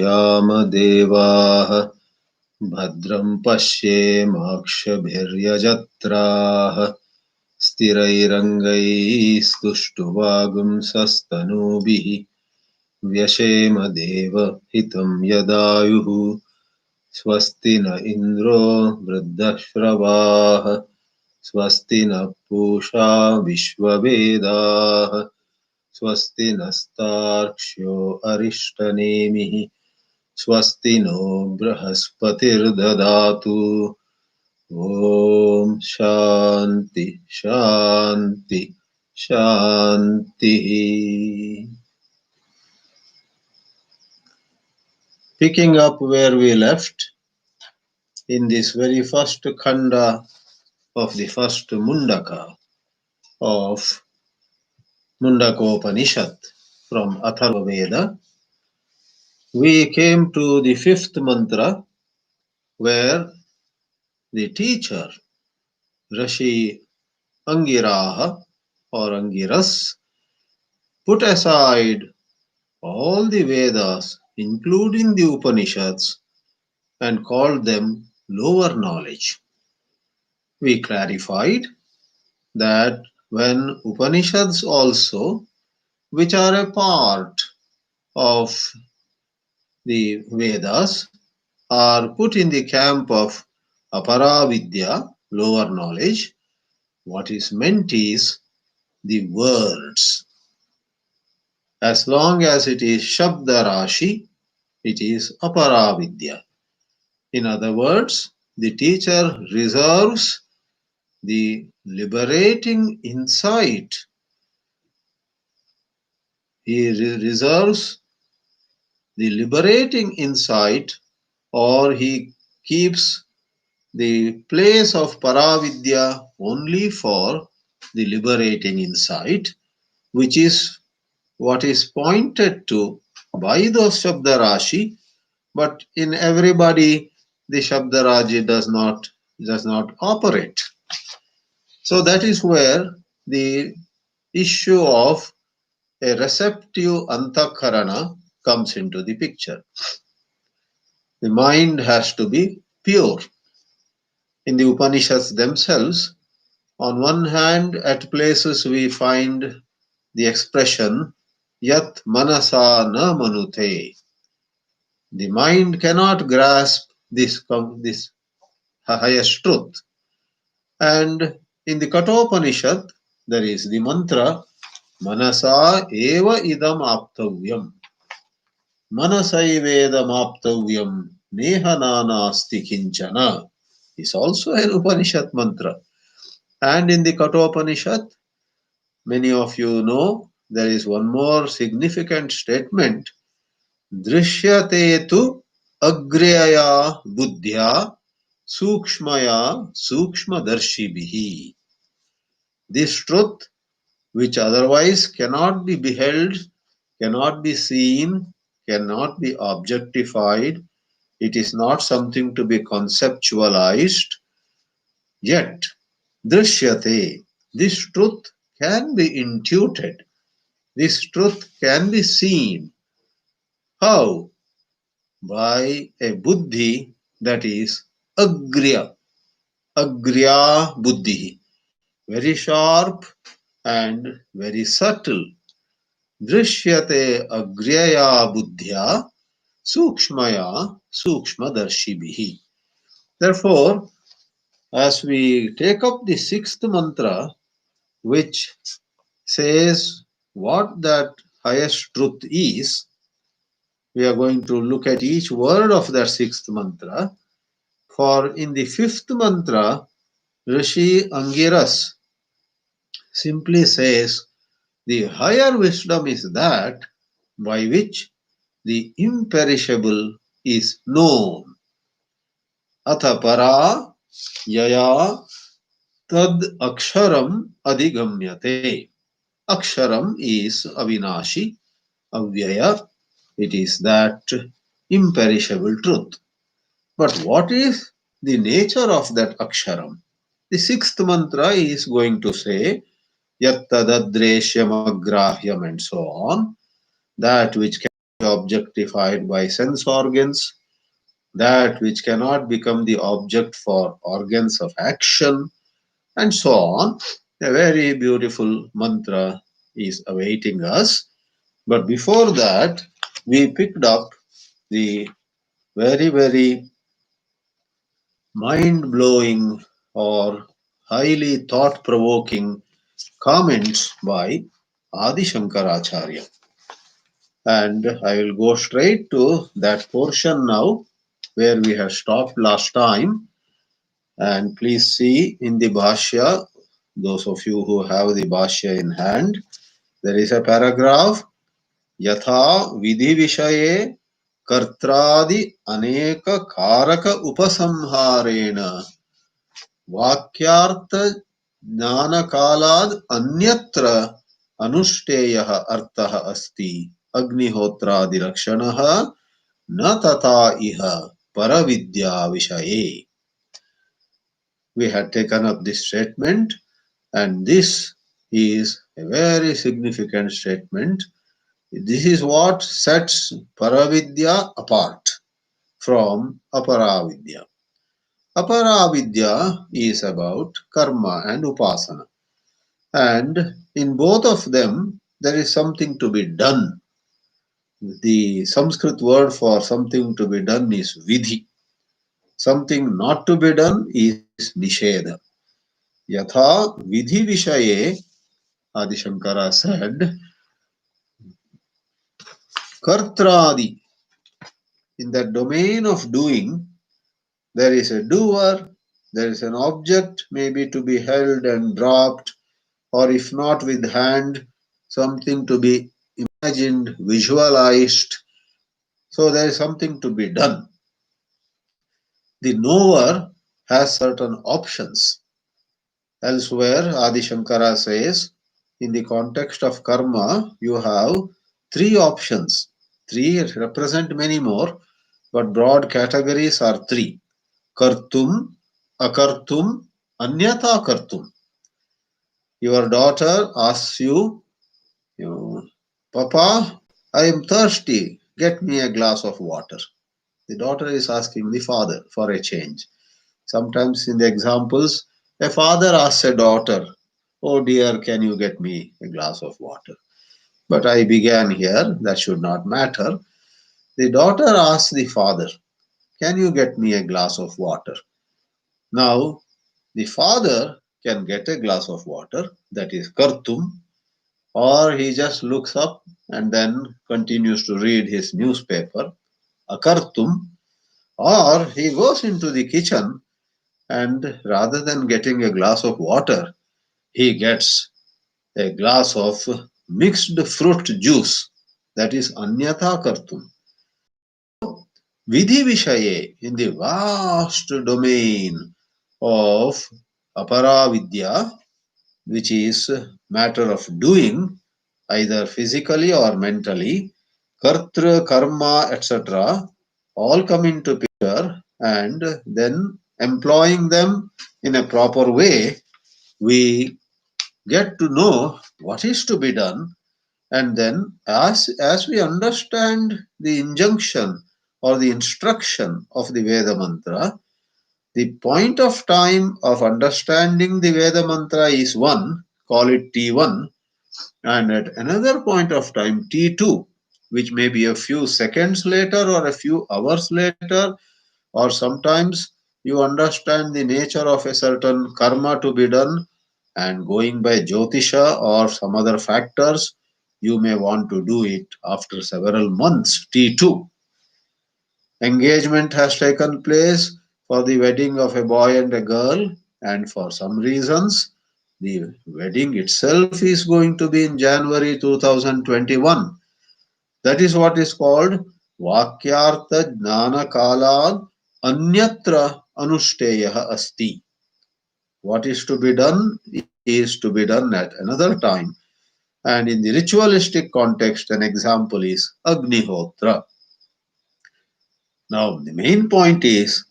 यामदेवाः भद्रं पश्येमाक्षभिर्यजत्राः स्थिरैरङ्गैस्तुष्टुवागुंसस्तनूभिः व्यशेम देवहितं यदायुः स्वस्ति न इन्द्रो वृद्धश्रवाः स्वस्ति न पूषा विश्ववेदाः स्वस्ति नस्तार्क्ष्यो अरिष्टनेमिः स्वस्ति नो बृहस्पतिर्ददातु ॐ शान्ति शान्ति शान्तिः. Picking up where we left in this very first khanda of the first Mundaka of Mundaka Upanishad from Atharvaveda, we came to the fifth mantra where the teacher, Rishi Angiraha or Angiras, put aside all the Vedas, including the Upanishads, and called them lower knowledge. We clarified that when Upanishads also, which are a part of the Vedas, are put in the camp of Aparavidya, lower knowledge, what is meant is the words. As long as it is Shabda Rashi, it is Aparavidya. In other words, the teacher reserves the liberating insight. He reserves the liberating insight, or he keeps the place of Paravidya only for the liberating insight, which is what is pointed to by those Shabda Rashi, but in everybody the Shabda Rashi does not operate. So that is where the issue of a receptive antakarana comes into the picture. The mind has to be pure. In the Upanishads themselves, on one hand, at places we find the expression Yat Manasa Na Manute. The mind cannot grasp this highest truth. And in the Kathopanishad, there is the mantra Manasa eva idam aptavyam. Manasaivedam aptavyam nehananasti kinchana is also an Upanishad mantra. And in the Kathopanishad, many of you know, there is one more significant statement. Drishyate tu agreyaya buddhya sukshmaya sukshmadarshibhihi. This truth, which otherwise cannot be beheld, cannot be seen, cannot be objectified, it is not something to be conceptualized, yet drishyate, this truth can be intuited, this truth can be seen. How? By a buddhi that is agriya, agriya buddhi, very sharp and very subtle. Drishyate agriyaya buddhya sukshmaya sukshmadarshibhihi. Therefore, as we take up the sixth mantra, which says what that highest truth is, we are going to look at each word of that sixth mantra. For in the fifth mantra, Rishi Angiras simply says, the higher wisdom is that by which the imperishable is known. Atha para yaya tad aksharam adigamyate. Aksharam is avinashi, avyaya. It is that imperishable truth. But what is the nature of that aksharam? The sixth mantra is going to say, yattadadreshyam agrahyam and so on, that which can be objectified by sense organs, that which cannot become the object for organs of action, and so on. A very beautiful mantra is awaiting us. But before that, we picked up the very mind blowing or highly thought provoking comments by Adi Shankaracharya. And I will go straight to that portion now where we have stopped last time. And please see in the Bhāshya, those of you who have the Bhāshya in hand, there is a paragraph, Yatha Vidhi Vishaye Kartradi Aneka Karaka Upasamharena Vakyartha Jnana Kalad Anyatra Anushtayaha Artaha Asti Agnihotradi Rakshanaha Na Tata Iha Paravidya Vishaye. We had taken up this statement, and this is a very significant statement. This is what sets Paravidya apart from Aparavidya. Aparavidya is about karma and upasana, and in both of them there is something to be done. The Sanskrit word for something to be done is vidhi. Something not to be done is nisheda. Yatha vidhi vishaye, Adi Shankara said, kartradi, in the domain of doing, there is a doer, there is an object maybe to be held and dropped, or if not with hand, something to be imagined, visualized. So there is something to be done. The knower has certain options. Elsewhere, Adi Shankara says, in the context of karma, you have three options. Three represent many more, but broad categories are three. Kartum, akartum, anyata kartum. Your daughter asks you, Papa, I am thirsty. Get me a glass of water. The daughter is asking the father for a change. Sometimes in the examples, a father asks a daughter, oh dear, can you get me a glass of water? But I began here, that should not matter. The daughter asks the father, can you get me a glass of water? Now, the father can get a glass of water, that is kartum, or he just looks up and then continues to read his newspaper, akartum, or he goes into the kitchen and rather than getting a glass of water, he gets a glass of mixed fruit juice, that is anyata kartum. Vidhi Vishaye, in the vast domain of Aparavidya, which is matter of doing, either physically or mentally, kartra, karma, etc., all come into picture, and then employing them in a proper way, we get to know what is to be done. And then as we understand the injunction or the instruction of the Veda mantra, the point of time of understanding the Veda mantra is one, call it T1, and at another point of time, T2, which may be a few seconds later or a few hours later, or sometimes you understand the nature of a certain karma to be done, and going by Jyotisha or some other factors, you may want to do it after several months, T2. Engagement has taken place for the wedding of a boy and a girl, and for some reasons, the wedding itself is going to be in January 2021. That is what is called Vakyartha Jnana Kalad Anyatra Anushtayaha Asti. What is to be done is to be done at another time. And in the ritualistic context, an example is Agnihotra. Now, the main point is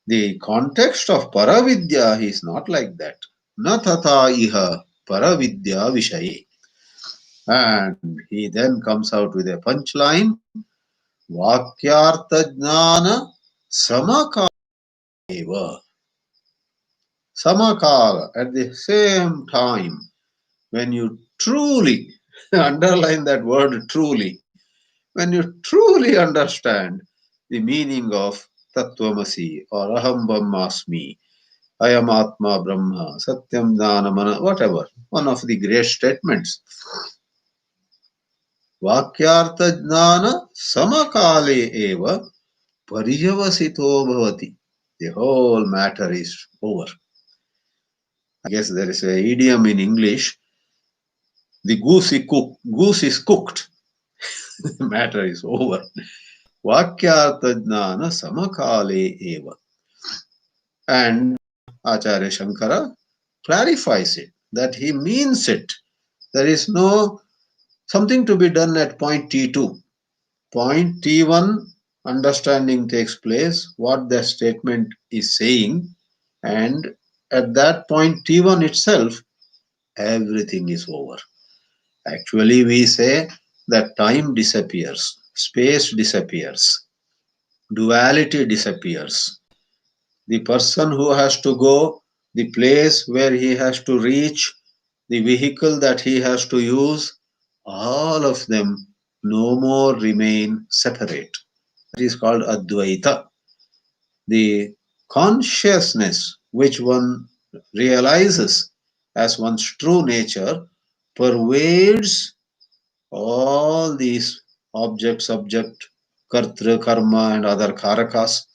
the context of Paravidya is not like that. Na tata iha Paravidya Vishaye. And he then comes out with a punchline. Vakyartha jnana samakala eva. Samakala, at the same time, when you truly, underline that word truly, when you truly understand the meaning of Tattvamasi or Aham Brahmasmi, Ayam Atma Brahma, Satyam Dhanamana, whatever, one of the great statements. Vakyartha jnana samakale eva parijavasito bhavati. The whole matter is over. I guess there is a idiom in English. The goose is cooked. The matter is over. Vakyartha jnana samakale eva. And Acharya Shankara clarifies it, that he means it. There is no something to be done at point T2. Point T1, understanding takes place, what the statement is saying, and at that point T1 itself, everything is over. Actually, we say that time disappears, space disappears, duality disappears. The person who has to go, the place where he has to reach, the vehicle that he has to use, all of them no more remain separate. That is called Advaita. The consciousness which one realizes as one's true nature pervades all these object, subject, kartra, karma, and other karakas.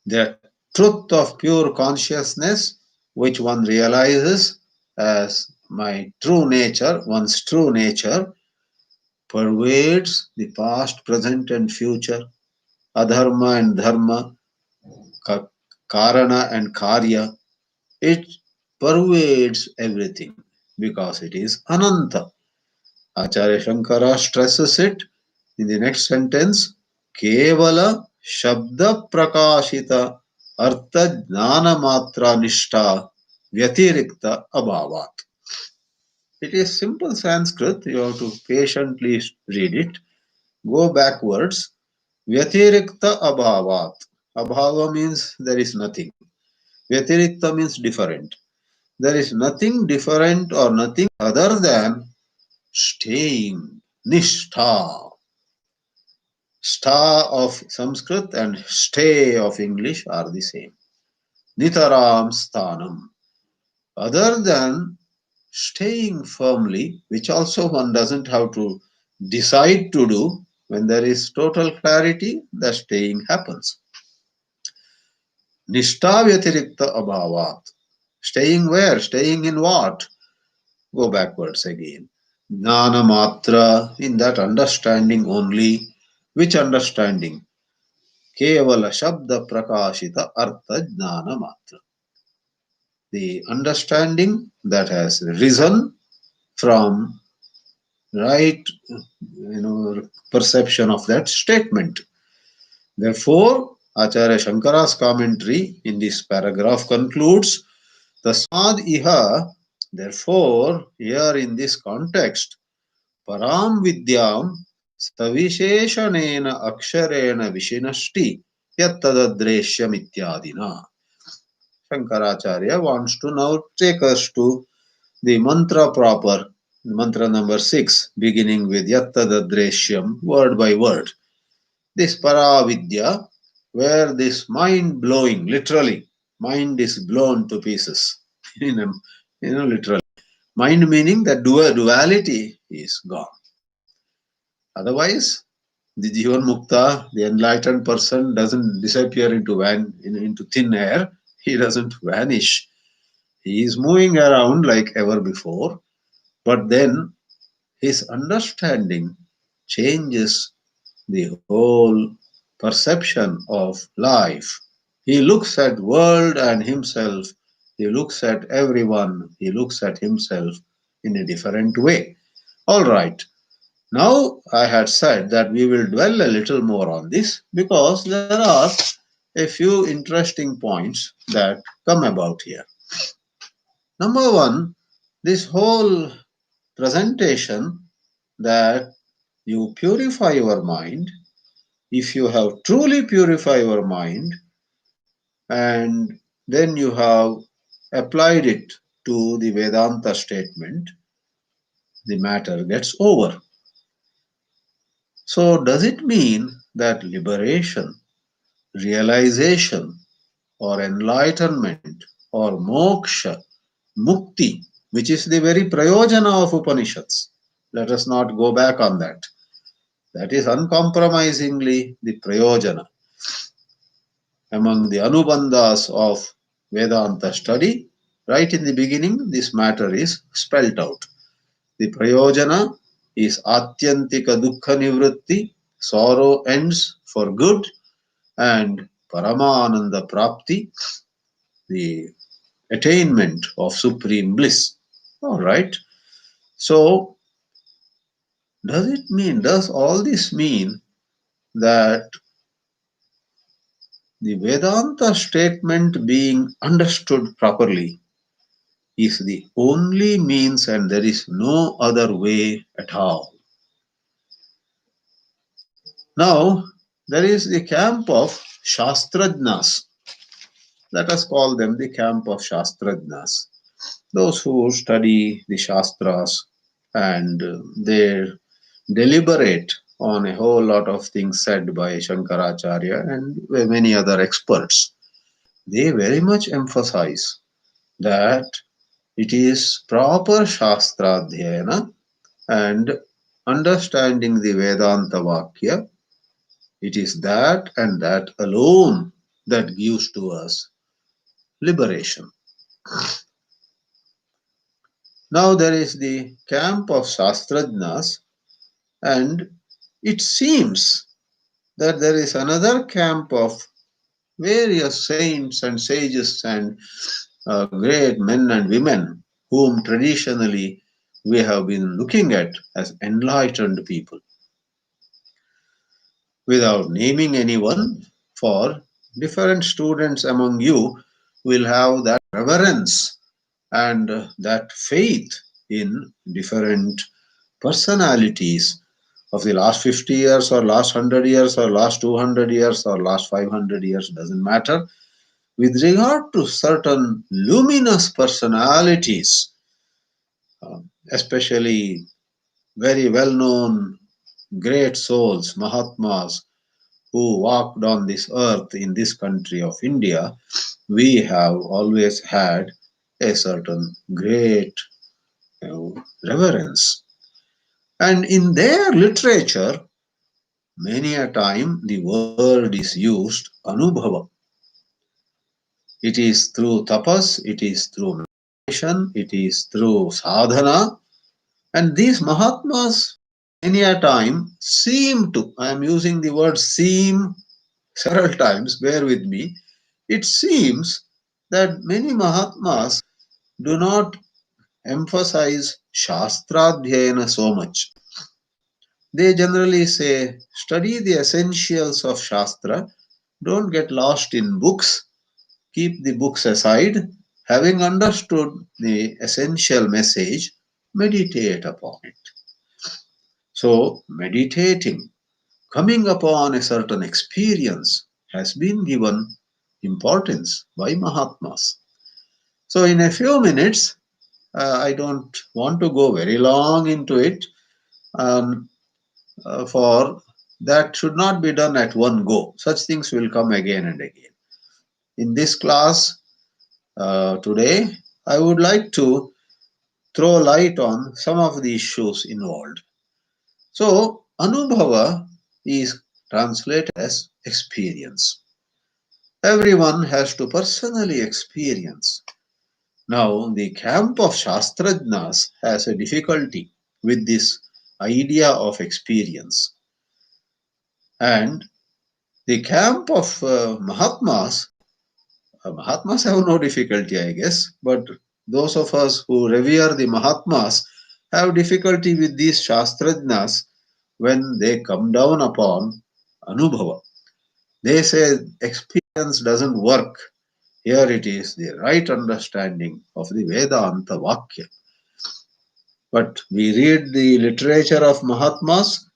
The truth of pure consciousness, which one realizes as my true nature, one's true nature, pervades the past, present, and future, adharma and dharma, karana and karya. It pervades everything because it is ananta. Acharya Shankara stresses it in the next sentence, Kevala Shabda Prakashita Artha Jnana Matra Nishta Vyatirikta Abhavat. It is simple Sanskrit, you have to patiently read it. Go backwards. Vyatirikta Abhavat. Abhava means there is nothing. Vyatirikta means different. There is nothing different or nothing other than staying. Nishtha. Sta of Sanskrit and stay of English are the same. Nitaram sthanam. Other than staying firmly, which also one doesn't have to decide to do, when there is total clarity, the staying happens. Nishtha vyatirikta abhavat. Staying where? Staying in what? Go backwards again. Jnana matra, in that understanding only. Which understanding? Kevala Shabda Prakashita Artha Jnana Matra. The understanding that has risen from right perception of that statement. Therefore, Acharya Shankara's commentary in this paragraph concludes Tasmad iha, therefore, here in this context, Param Vidyam Savisheshanena Aksharena Vishinashti Yattadadreshyam Ityadina. Shankaracharya wants to now take us to the mantra proper, mantra number 6, beginning with Yattadadreshyam, word by word. This Paravidya, where this mind blowing, literally, mind is blown to pieces. Literally. Mind meaning that duality is gone. Otherwise, the Jivan Mukta, the enlightened person, doesn't disappear into thin air. He doesn't vanish. He is moving around like ever before, but then his understanding changes the whole perception of life. He looks at world and himself. He looks at everyone. He looks at himself in a different way. All right. Now, I had said that we will dwell a little more on this because there are a few interesting points that come about here. Number one, this whole presentation that You purify your mind. If you have truly purified your mind, and then you have applied it to the Vedanta statement, the matter gets over. So, does it mean that liberation, realization, or enlightenment, or moksha, mukti, which is the very prayojana of Upanishads? Let us not go back on that. That is uncompromisingly the prayojana among the anubandhas of Vedanta study. Right in the beginning, this matter is spelt out. The prayojana is atyantika dukkha nivritti, sorrow ends for good, and paramananda prapti, the attainment of supreme bliss. All right. So, does all this mean that the Vedanta statement being understood properly is the only means and there is no other way at all? Now, there is the camp of Shastrajnas. Let us call them the camp of Shastrajnas. Those who study the Shastras and they deliberate on a whole lot of things said by Shankaracharya and many other experts. They very much emphasize that it is proper Shastra Dhyayana and understanding the Vedanta Vakya. It is that and that alone that gives to us liberation. Now there is the camp of Shastrajnas, and it seems that there is another camp of various saints and sages and great men and women whom traditionally we have been looking at as enlightened people. Without naming anyone, for different students among you will have that reverence and that faith in different personalities of the last 50 years or last 100 years or last 200 years or last 500 years, doesn't matter. With regard to certain luminous personalities, especially very well known great souls, Mahatmas, who walked on this earth in this country of India, we have always had a certain great reverence. And in their literature, many a time the word is used anubhava. It is through tapas, it is through meditation, it is through sadhana, and these Mahatmas many a time seem to, I am using the word seem several times, bear with me, it seems that many Mahatmas do not emphasize Shastradhyayana so much. They generally say, study the essentials of Shastra, don't get lost in books, keep the books aside, having understood the essential message, meditate upon it. So, meditating, coming upon a certain experience, has been given importance by Mahatmas. So, in a few minutes, I don't want to go very long into it, um, for that should not be done at one go. Such things will come again and again. In this class today, I would like to throw light on some of the issues involved. So, Anubhava is translated as experience. Everyone has to personally experience. Now, the camp of Shastrajnas has a difficulty with this idea of experience. And the camp of Mahatmas have no difficulty, I guess, but those of us who revere the Mahatmas have difficulty with these Shastrajnas when they come down upon Anubhava. They say experience doesn't work. Here it is the right understanding of the Vedanta Vakya. But we read the literature of Mahatmas,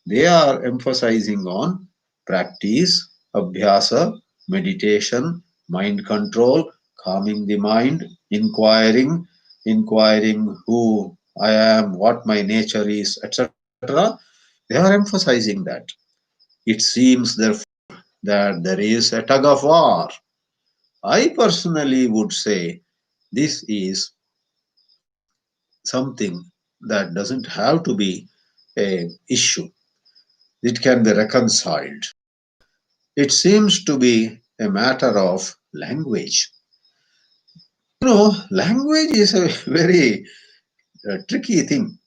They are emphasizing on practice, abhyasa, meditation, mind control, calming the mind, inquiring who I am, what my nature is, etc. They are emphasizing that. It seems, therefore, that there is a tug of war. I personally would say this is something that doesn't have to be a issue. It can be reconciled. It seems to be a matter of language. Language is a very tricky thing.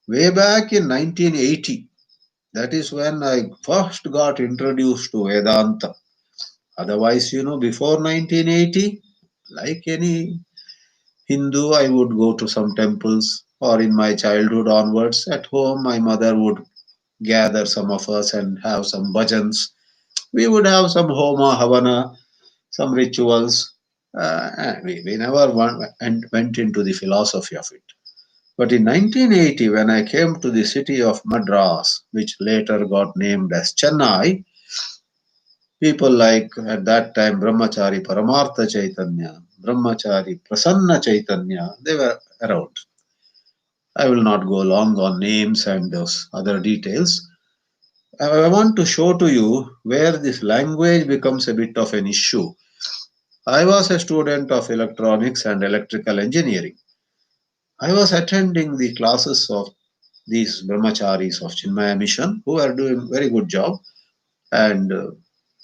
Way back in 1980, that is when I first got introduced to Vedanta. Otherwise, before 1980, like any Hindu, I would go to some temples, or in my childhood onwards, at home, my mother would gather some of us and have some bhajans. We would have some homa, havana, some rituals. And we never went into the philosophy of it. But in 1980, when I came to the city of Madras, which later got named as Chennai, people like at that time Brahmachari Paramartha Chaitanya, Brahmachari Prasanna Chaitanya, they were around. I will not go long on names and those other details. I want to show to you where this language becomes a bit of an issue. I was a student of electronics and electrical engineering. I was attending the classes of these brahmacharis of Chinmaya Mission who are doing very good job. And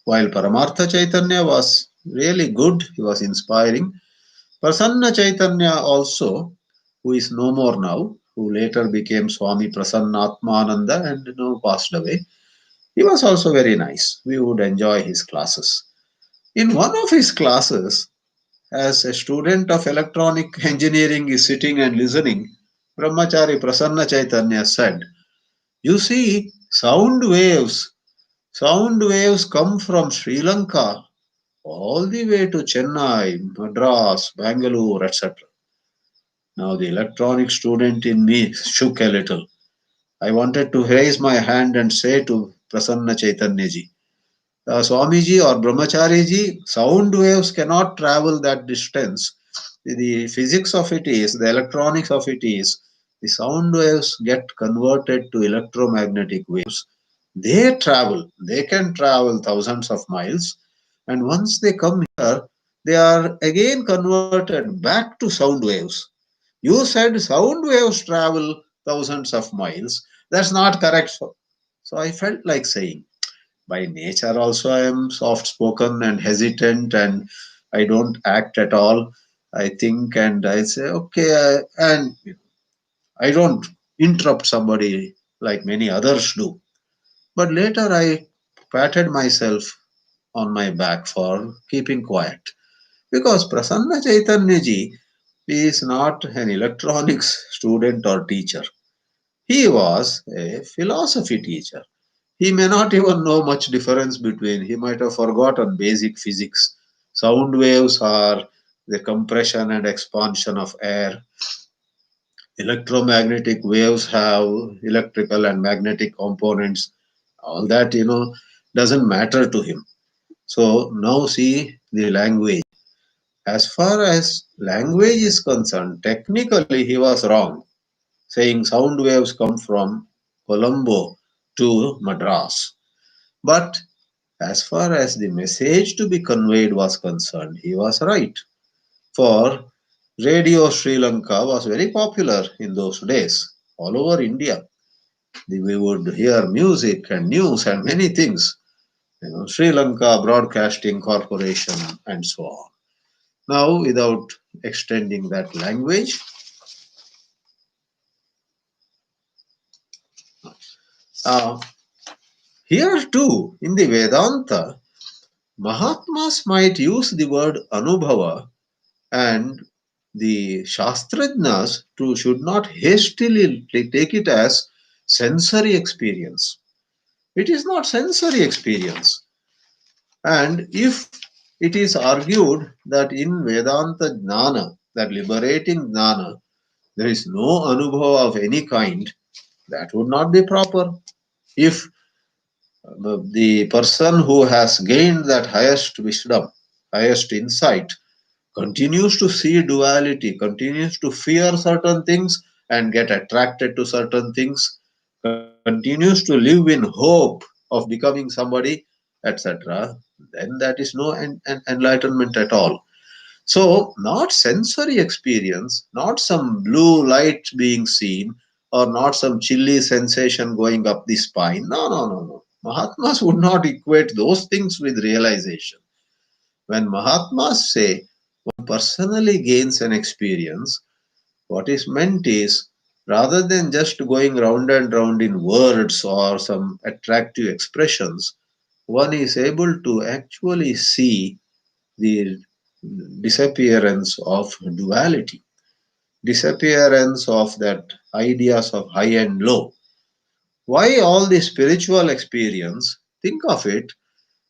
while Paramartha Chaitanya was really good, he was inspiring. Prasanna Chaitanya also, who is no more now, who later became Swami Prasanna Atmananda and passed away. He was also very nice. We would enjoy his classes. In one of his classes, as a student of electronic engineering is sitting and listening, Brahmachari Prasanna Chaitanya said, "You see, sound waves come from Sri Lanka all the way to Chennai, Madras, Bangalore, etc." Now the electronic student in me shook a little. I wanted to raise my hand and say to Prasanna Chaitanya ji, Swamiji or Brahmachari ji, sound waves cannot travel that distance. The physics of it is, the electronics of it is, the sound waves get converted to electromagnetic waves. They can travel thousands of miles, and once they come here, they are again converted back to sound waves. You said sound waves travel thousands of miles. That's not correct. So I felt like saying, by nature also I am soft spoken and hesitant, and I don't act at all. I think and I say okay, and I don't interrupt somebody like many others do. But later I patted myself on my back for keeping quiet, because Prasanna Chaitanya ji is not an electronics student or teacher. He was a philosophy teacher. He may not even know much difference between, he might have forgotten basic physics. Sound waves are the compression and expansion of air. Electromagnetic waves have electrical and magnetic components. All that, doesn't matter to him. So now see the language. As far as language is concerned, technically he was wrong, saying sound waves come from Colombo to Madras. But as far as the message to be conveyed was concerned, he was right. For Radio Sri Lanka was very popular in those days, all over India. We would hear music and news and many things. Sri Lanka Broadcasting Corporation and so on. Now, without extending that language, uh, here too in the Vedanta, Mahatmas might use the word Anubhava, and the Shastrajnas too should not hastily take it as sensory experience. It is not sensory experience. And if it is argued that in Vedanta Jnana, that liberating Jnana, there is no Anubhava of any kind, that would not be proper. If the person who has gained that highest wisdom, highest insight, continues to see duality, continues to fear certain things and get attracted to certain things, continues to live in hope of becoming somebody, etc., then that is no enlightenment at all. So, not sensory experience, not some blue light being seen, or not some chilly sensation going up the spine. No, no, no, no. Mahatmas would not equate those things with realization. When Mahatmas say one personally gains an experience, what is meant is rather than just going round and round in words or some attractive expressions, one is able to actually see the disappearance of duality, disappearance of that ideas of high and low. Why all the spiritual experience? Think of it.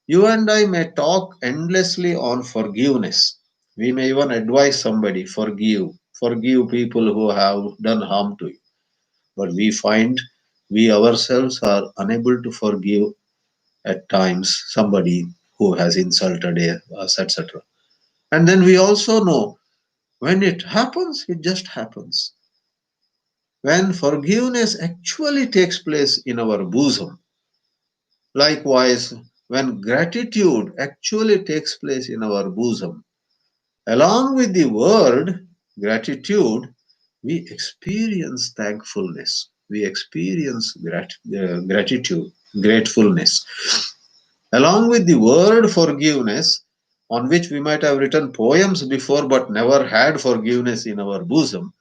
You and I may talk endlessly on forgiveness. We may even advise somebody, forgive people who have done harm to you. But we find we ourselves are unable to forgive at times somebody who has insulted us, etc. And then we also know when it happens, it just happens. When forgiveness actually takes place in our bosom, likewise, when gratitude actually takes place in our bosom, along with the word gratitude, we experience thankfulness, we experience gratitude, gratefulness. Along with the word forgiveness, on which we might have written poems before but never had forgiveness in our bosom,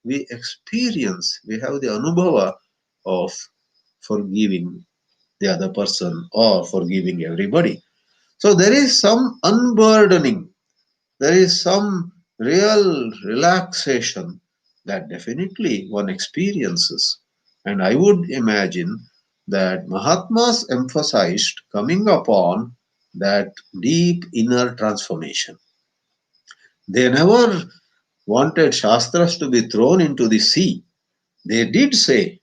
we experience, we have the anubhava of forgiving the other person or forgiving everybody. So there is some unburdening, there is some real relaxation that definitely one experiences. And I would imagine that Mahatmas emphasized coming upon that deep inner transformation. They never wanted Shastras to be thrown into the sea. They did say,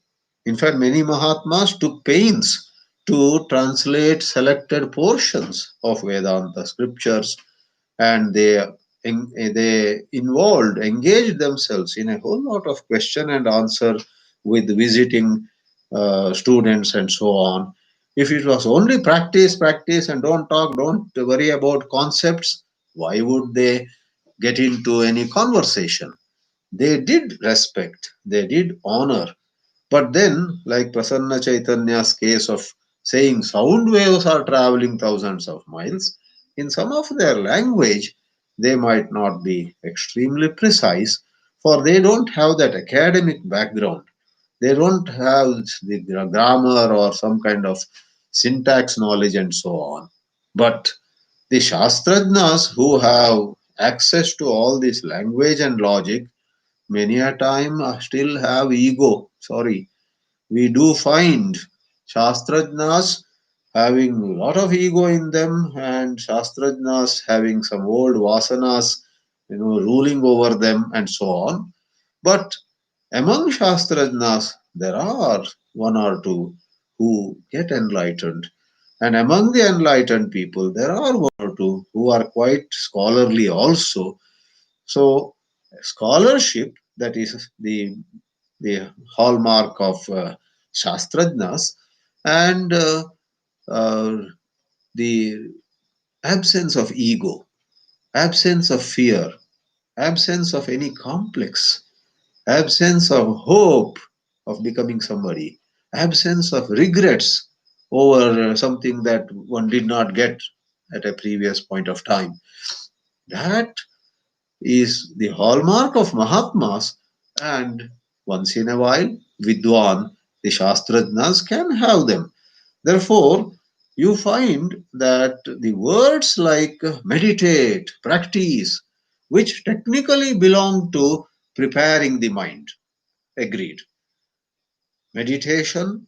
in fact, many Mahatmas took pains to translate selected portions of Vedanta scriptures, and they involved, engaged themselves in a whole lot of question and answer with visiting students and so on. If it was only practice, practice, and don't talk, don't worry about concepts, why would they get into any conversation? They did respect, they did honor, but then, like Prasanna Chaitanya's case of saying sound waves are traveling thousands of miles, in some of their language, they might not be extremely precise, for they don't have that academic background. They don't have the grammar or some kind of syntax knowledge and so on. But the Shastrajnas who have access to all this language and logic, many a time still have ego. Sorry, we do find Shastrajnas having a lot of ego in them and Shastrajnas having some old vasanas, ruling over them and so on. But among Shastrajnas, there are one or two who get enlightened. And among the enlightened people, there are one or two who are quite scholarly also. So, scholarship, that is the hallmark of Shastrajnas, and uh, the absence of ego, absence of fear, absence of any complex, absence of hope of becoming somebody, absence of regrets over something that one did not get at a previous point of time. That is the hallmark of Mahatmas, and once in a while, Vidwan, the Shastrajnas can have them. Therefore, you find that the words like meditate, practice, which technically belong to preparing the mind, agreed. Meditation,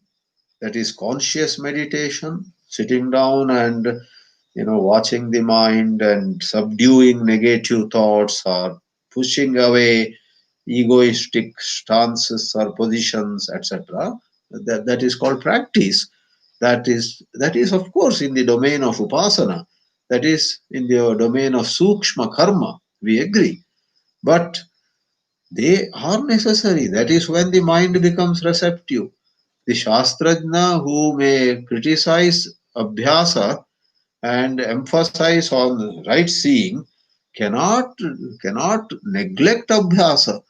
that is conscious meditation, sitting down and watching the mind and subduing negative thoughts or pushing away egoistic stances or positions, etc. that is called practice. That is of course in the domain of upasana. That is in the domain of sukshma karma. We agree. But they are necessary. That is when the mind becomes receptive. The Shastrajna who may criticize Abhyasa and emphasize on right seeing cannot neglect Abhyasa,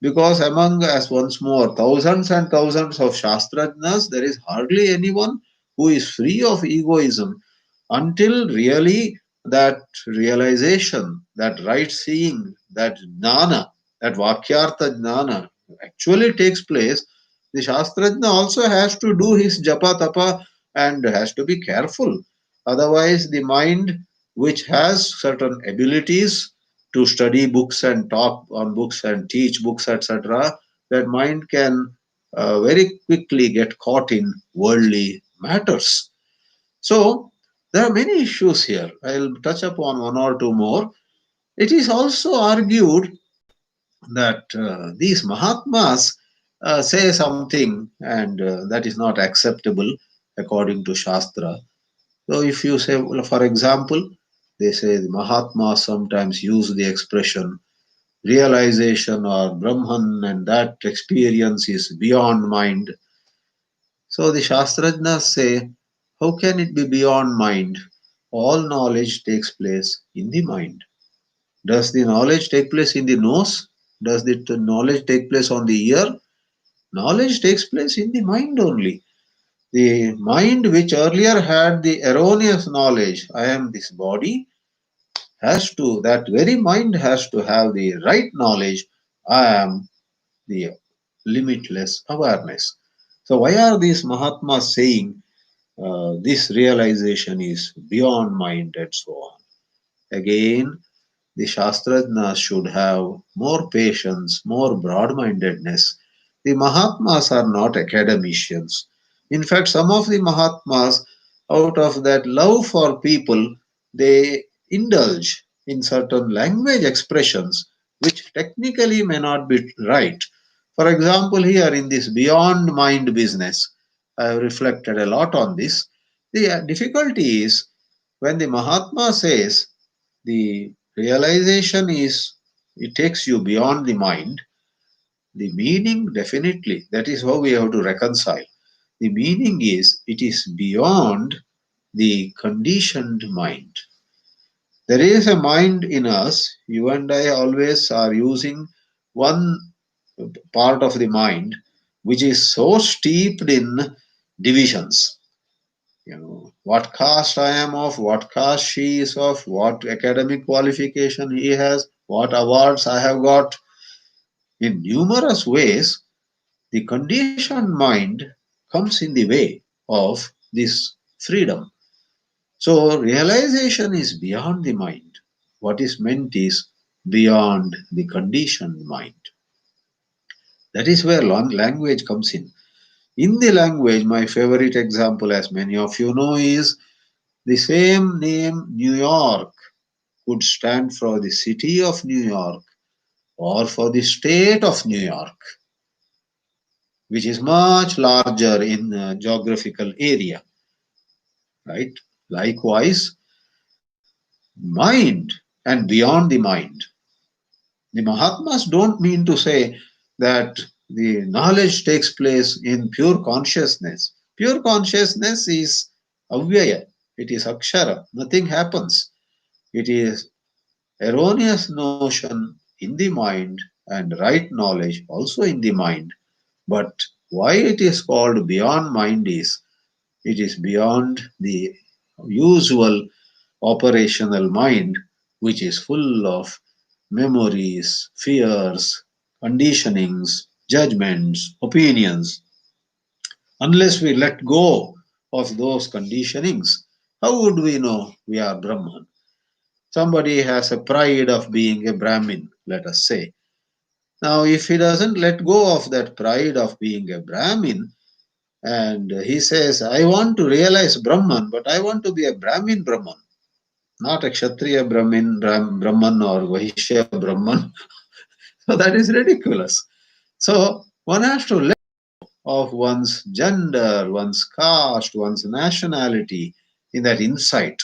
because among, as once more, thousands and thousands of Shastrajnas, there is hardly anyone who is free of egoism until really that realization, that right seeing, that jnana, that vakyartha jnana actually takes place. The Shastrajna also has to do his japa tapa and has to be careful. Otherwise, the mind, which has certain abilities to study books and talk on books and teach books, etc., that mind can very quickly get caught in worldly matters. So, there are many issues here. I'll touch upon one or two more. It is also argued that these Mahatmas say something and that is not acceptable according to Shastra. So, if you say, well, for example, they say the Mahatmas sometimes use the expression realization or Brahman, and that experience is beyond mind. So the Shastrajnas say, how can it be beyond mind? All knowledge takes place in the mind. Does the knowledge take place in the nose? Does the knowledge take place on the ear? Knowledge takes place in the mind only. The mind, which earlier had the erroneous knowledge, I am this body, that very mind has to have the right knowledge, I am the limitless awareness. So, why are these Mahatmas saying this realization is beyond mind and so on? Again, the Shastrajnas should have more patience, more broad mindedness. The Mahatmas are not academicians. In fact, some of the Mahatmas, out of that love for people, they indulge in certain language expressions which technically may not be right. For example, here in this beyond mind business, I have reflected a lot on this. The difficulty is when the Mahatma says the realization is it takes you beyond the mind. The meaning, definitely, that is how we have to reconcile. The meaning is it is beyond the conditioned mind. There is a mind in us. You and I always are using one part of the mind which is so steeped in divisions. What caste I am of, what caste she is of, what academic qualification he has, what awards I have got. In numerous ways, the conditioned mind comes in the way of this freedom. So, realization is beyond the mind. What is meant is beyond the conditioned mind. That is where language comes in. In the language, my favorite example, as many of you know, is the same name New York could stand for the city of New York or for the state of New York, which is much larger in geographical area, right? Likewise, mind and beyond the mind. The Mahatmas don't mean to say that the knowledge takes place in pure consciousness. Pure consciousness is avyaya, it is akshara, nothing happens. It is erroneous notion in the mind and right knowledge also in the mind. But why it is called beyond mind is it is beyond the usual operational mind, which is full of memories, fears, conditionings, judgments, opinions. Unless we let go of those conditionings, how would we know we are Brahman? Somebody has a pride of being a Brahmin, let us say. Now, if he doesn't let go of that pride of being a Brahmin, and he says, I want to realize Brahman, but I want to be a Brahmin Brahman, not a Kshatriya Brahmin, Brahman or Vaishya Brahman. So that is ridiculous. So one has to let of one's gender, one's caste, one's nationality in that insight.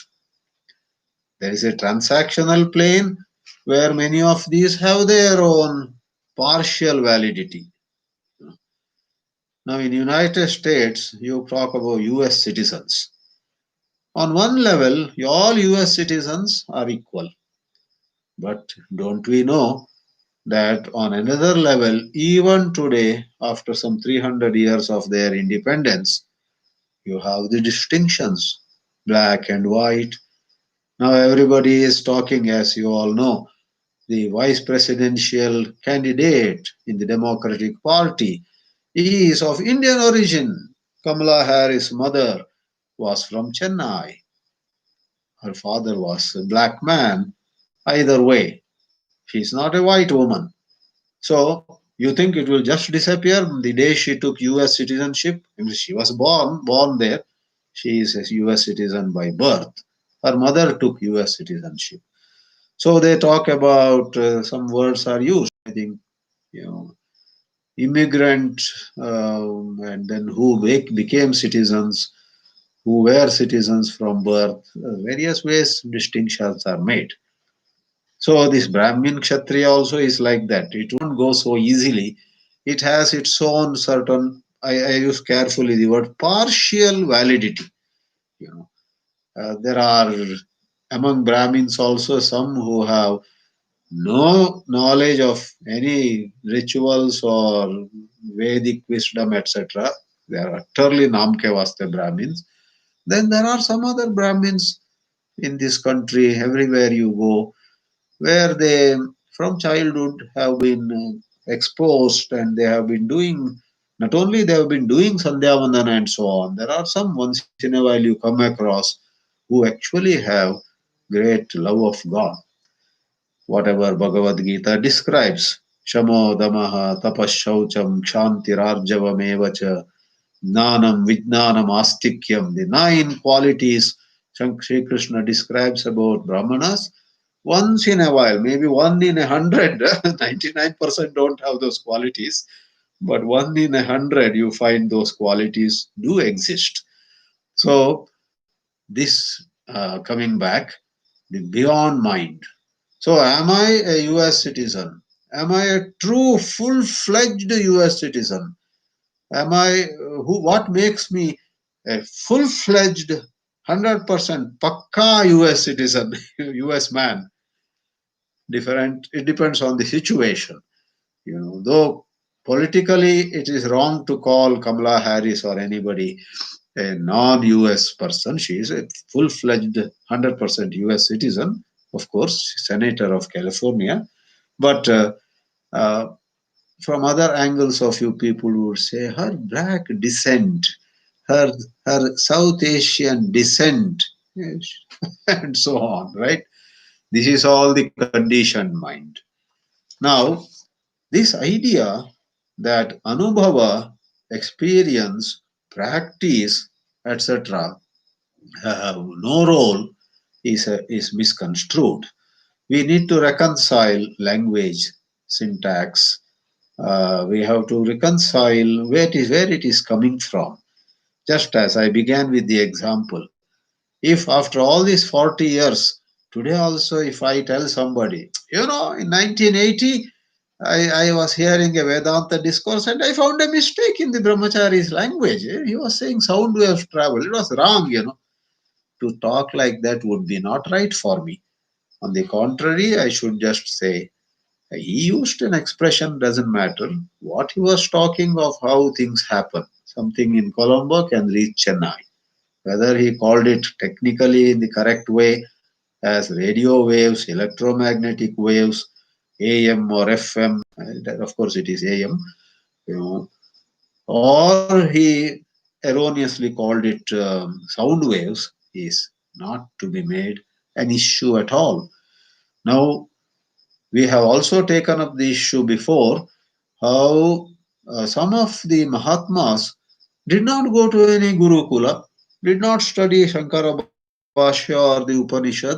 There is a transactional plane where many of these have their own partial validity. Now, in United States, you talk about US citizens. On one level, all US citizens are equal. But don't we know that on another level, even today, after some 300 years of their independence, you have the distinctions, black and white. Now everybody is talking, as you all know, the vice presidential candidate in the Democratic Party is of Indian origin. Kamala Harris' mother was from Chennai. Her father was a black man. Either way, she is not a white woman. So you think it will just disappear the day she took US citizenship? I mean, she was born there. She is a US citizen by birth. Her mother took US citizenship. So they talk about some words are used. I think you know immigrant and then who became citizens, who were citizens from birth. Various ways distinctions are made. So this Brahmin Kshatriya also is like that. It won't go so easily. It has its own certain. I use carefully the word partial validity. You know, there are among Brahmins also some who have no knowledge of any rituals or Vedic wisdom, etc. They are utterly Namkevaste Brahmins. Then there are some other Brahmins in this country, everywhere you go, where they from childhood have been exposed and they have been doing not only they have been doing Sandhya Vandana and so on, there are some once in a while you come across who actually have great love of God. Whatever Bhagavad Gita describes. Shamo damaha tapashaucham kshantirarjavam evacha gnanam vijnanam astikyam. The nine qualities Sri Krishna describes about Brahmanas. Once in a while, maybe one in 100, 99% don't have those qualities, but one in 100 you find those qualities do exist. So, this coming back, the beyond mind. So, am I a US citizen? Am I a true, full fledged US citizen? Am I, what makes me a full fledged 100% pakka US citizen, US man? Different, it depends on the situation. Though politically it is wrong to call Kamala Harris or anybody a non-US person. She is a full-fledged 100% US citizen, of course, senator of California. But uh, from other angles of you people would say her black descent, her her South Asian descent, yes, and so on, right? This is all the conditioned mind. Now, this idea that anubhava, experience, practice, etc., have no role is misconstrued. We need to reconcile language, syntax. We have to reconcile where it is coming from. Just as I began with the example, if after all these 40 years, today also, if I tell somebody, in 1980, I was hearing a Vedanta discourse and I found a mistake in the brahmachari's language. He was saying sound waves travel. It was wrong. To talk like that would be not right for me. On the contrary, I should just say, he used an expression, doesn't matter what he was talking of, how things happen. Something in Colombo can reach Chennai. Whether he called it technically in the correct way as radio waves, electromagnetic waves, AM or FM, of course it is AM, you know, or he erroneously called it sound waves, is not to be made an issue at all. Now, we have also taken up the issue before how some of the Mahatmas did not go to any Gurukula, did not study Shankara Bhāshya or the Upanishad,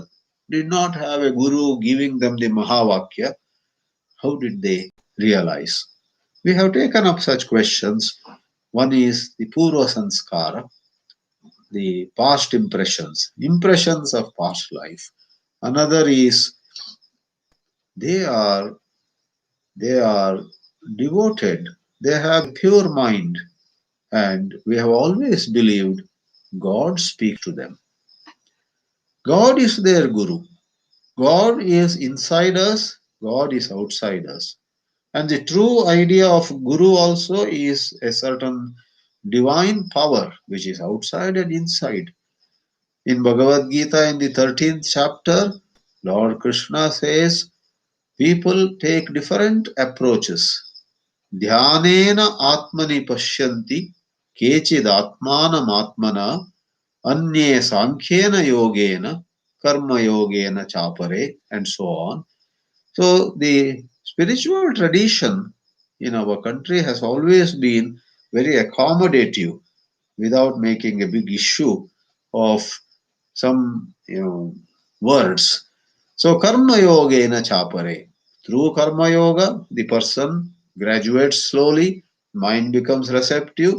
did not have a guru giving them the Mahavakya. How did they realize? We have taken up such questions. One is the Purva Sanskara, the past impressions, impressions of past life. Another is they are they are devoted, they have pure mind, and we have always believed God speaks to them. God is their guru. God is inside us, God is outside us. And the true idea of guru also is a certain divine power which is outside and inside. In Bhagavad Gita, in the 13th chapter, Lord Krishna says people take different approaches. Dhyanena atmani pashyanti kechid atmanam atmana anye sankhena yogena karma yogena chapare and so on. So the spiritual tradition in our country has always been very accommodative without making a big issue of some words. So karma yogena chapare. Through karma yoga, the person graduates slowly, mind becomes receptive.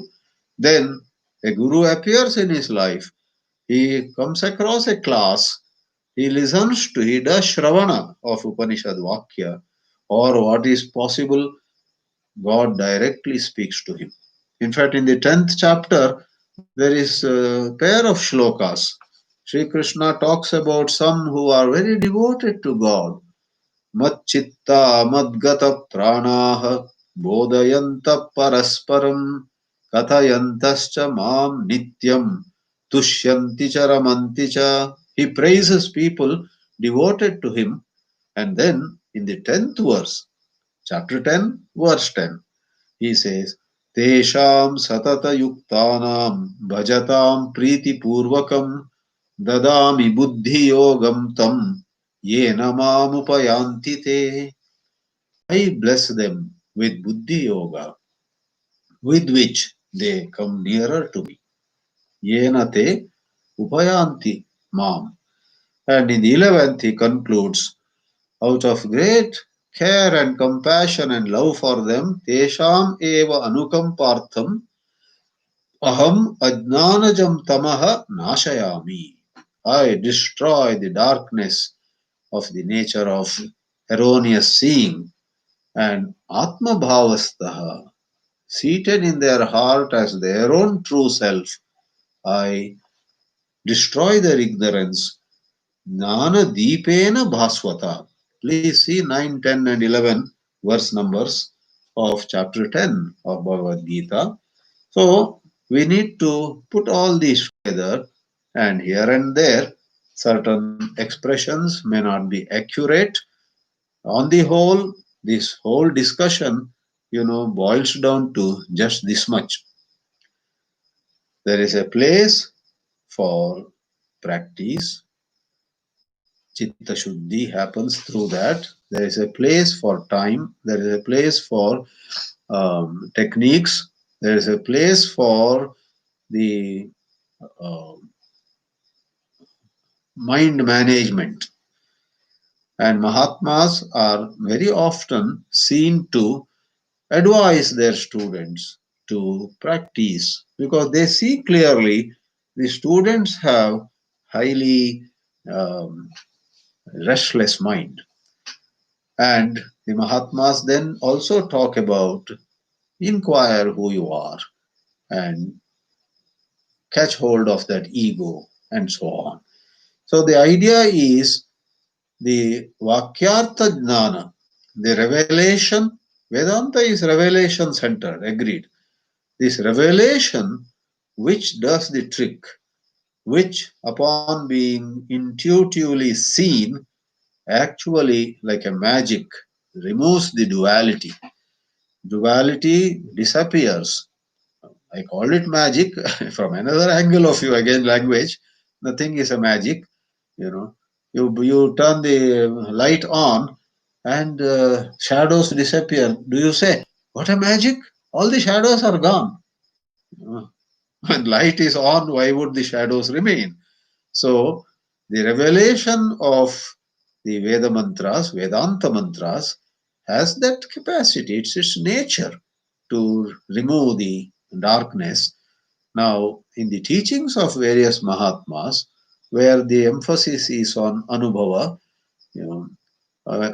Then a guru appears in his life. He comes across a class. He does Shravana of Upanishad Vakya, or what is possible, God directly speaks to him. In fact, in the 10th chapter, there is a pair of shlokas. Sri Krishna talks about some who are very devoted to God. Matchitta madgata pranaha bodhayanta parasparam kathayantascha mam nityam tushyanti cha ramanti cha. He praises people devoted to him. And then in the 10th verse, chapter 10, verse 10, he says, Tesham satata yuktanam bhajatam priti purvakam dadami buddhi yogam tam yena mamupayanti te. I bless them with buddhi yoga, with which they come nearer to me. Yena te upayanti mam. And in the 11th he concludes, out of great care and compassion and love for them, tesham eva anukampartham aham ajnanajam tamaha nashayami. I destroy the darkness of the nature of erroneous seeing and atma bhavastaha, seated in their heart as their own true self. I destroy their ignorance. Jnana deepena bhaswata. Please see 9, 10, and 11 verse numbers of chapter 10 of Bhagavad Gita. So we need to put all these together, and here and there, certain expressions may not be accurate. On the whole, this whole discussion, boils down to just this much. There is a place for practice. Chitta Shuddhi happens through that. There is a place for time. There is a place for techniques. There is a place for the uh, mind management. And Mahatmas are very often seen to advise their students to practice because they see clearly the students have highly um, restless mind. And the Mahatmas then also talk about inquire who you are and catch hold of that ego and so on. So the idea is the Vakyartha Jnana, the revelation. Vedanta is revelation centered, agreed. This revelation which does the trick, which upon being intuitively seen, actually like a magic, removes the duality. Duality disappears. I call it magic from another angle of view, again, language. Nothing is a magic, you know. You turn the light on and shadows disappear. Do you say, what a magic? All the shadows are gone. When light is on, why would the shadows remain? So, the revelation of the Veda mantras, Vedanta mantras, has that capacity. It's its nature to remove the darkness. Now, in the teachings of various Mahatmas, where the emphasis is on Anubhava, you know,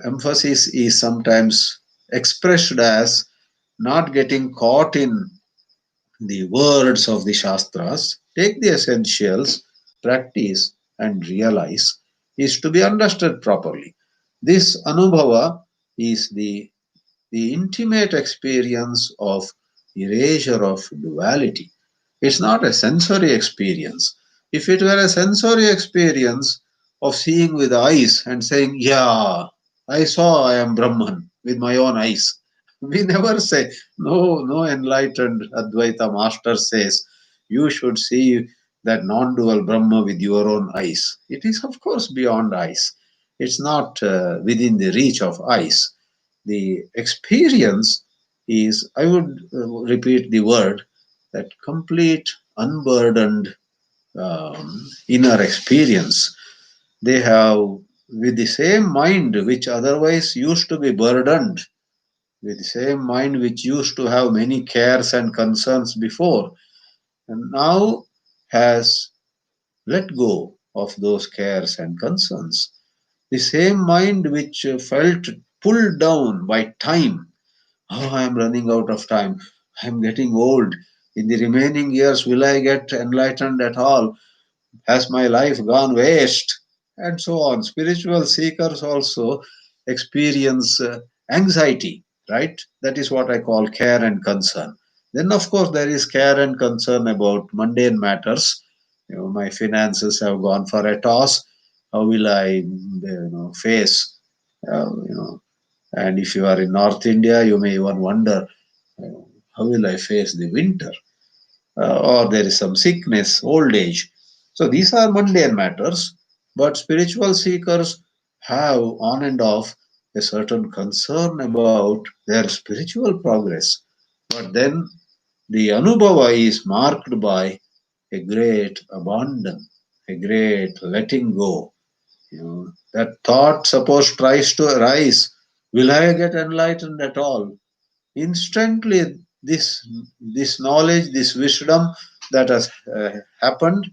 emphasis is sometimes expressed as not getting caught in the words of the Shastras, take the essentials, practice, and realize is to be understood properly. This Anubhava is the intimate experience of erasure of duality. It's not a sensory experience. If it were a sensory experience of seeing with eyes and saying, yeah, I saw I am Brahman with my own eyes. We never say, no enlightened Advaita master says, you should see that non dual Brahma with your own eyes. It is, of course, beyond eyes. It's not within the reach of eyes. The experience is, I would repeat the word, that complete, unburdened inner experience. They have, with the same mind which otherwise used to be burdened, with the same mind which used to have many cares and concerns before, and now has let go of those cares and concerns. The same mind which felt pulled down by time. Oh, I am running out of time. I am getting old. In the remaining years, will I get enlightened at all? Has my life gone waste? And so on. Spiritual seekers also experience anxiety, right? That is what I call care and concern. Then, of course, there is care and concern about mundane matters. My finances have gone for a toss. How will I, face, and if you are in North India, you may even wonder, how will I face the winter? Or there is some sickness, old age. So these are mundane matters, but spiritual seekers have on and off a certain concern about their spiritual progress. But then the Anubhava is marked by a great abandon, a great letting go. That thought, suppose, tries to arise, will I get enlightened at all? Instantly, this knowledge, this wisdom that has happened